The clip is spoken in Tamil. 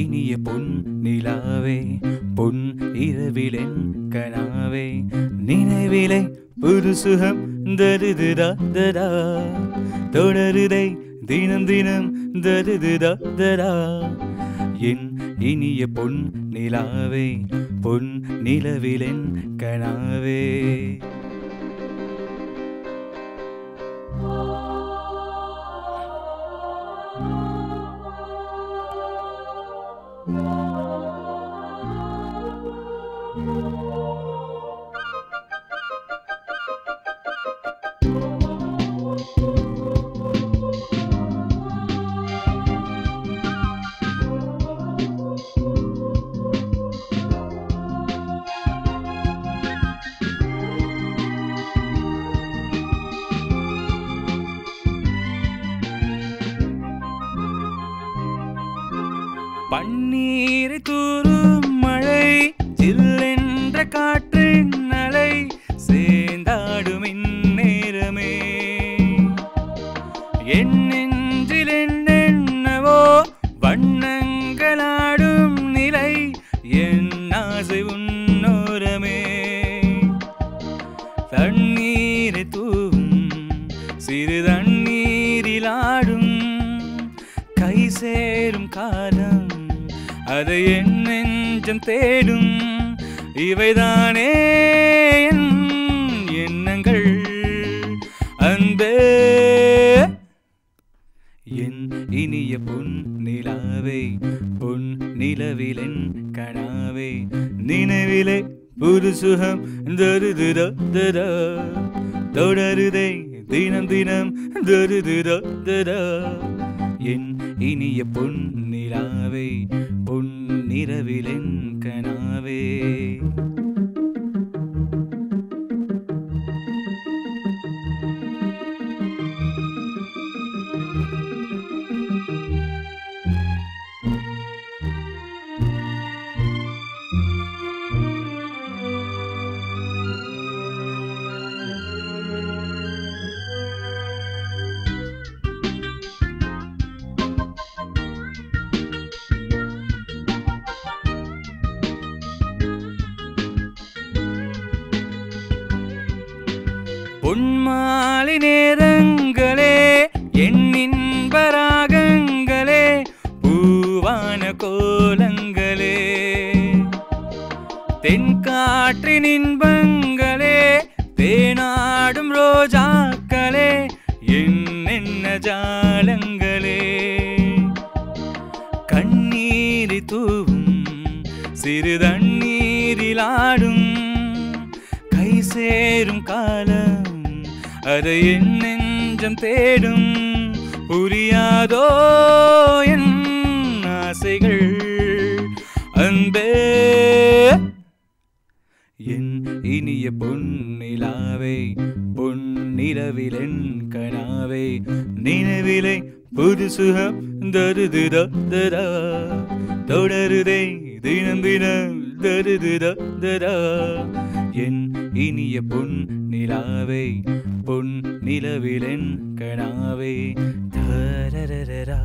இனிய பொன் நிலாவே பொன் இரவிலென் கனாவே நினைவிலை புது சுகம் தருதுதா ததா தொடருதை தினம் தினம் தருதுதா ததா என் இனிய பொன் நிலாவே பொன் நிலவிலென் கனாவே பன்னீர் தூரும் மழை ஜில்லென்ற காற்றின் அலை சேர்ந்தாடும் இந்நேரமே என் நெஞ்சில் என்னென்னவோ வண்ணங்களாடும் நிலை என் ஆசை உன்னோரமே தண்ணீரை தூவும் சிறு தண்ணீரிலாடும் கை சேரும் காலம் அதை என் நெஞ்சம் தேடும் இவைதானே என் எண்ணங்கள் அன்பே என் இனிய பொன் நிலாவே பொன் நிலவிலென் கனாவே நினைவிலே புது சுகம் தருதுதா ததா தொடருதை தினம் தினம் தருதுதா ததா என் இனிய பொன் நிலாவே பொன் நிலவிலென் கனாவே பொன்மாலை நேரங்களே என் இன்பராகங்களே பூவான கோலங்களே தென்காற்றின் இன்பங்களே தேனாடும் ரோஜாக்களே என்ன ஜாலங்களே கண்ணீரி தூவும் சிறு தண்ணீரிலாடும் கை சேரும் காலம் அதை என் நெஞ்சம் தேடும் புரியாதோ என் ஆசைகள் அன்பே என் இனிய பொன் நிலாவே பொன் நிலவிலென் கனாவே நினைவிலை புது சுகம் தருதுதா ததா தொடருதை தினம் தினம் தருதுதா ததா என் இனிய பொன் நிலாவே பொன் நிலவிலென் கனாவே தரரரரா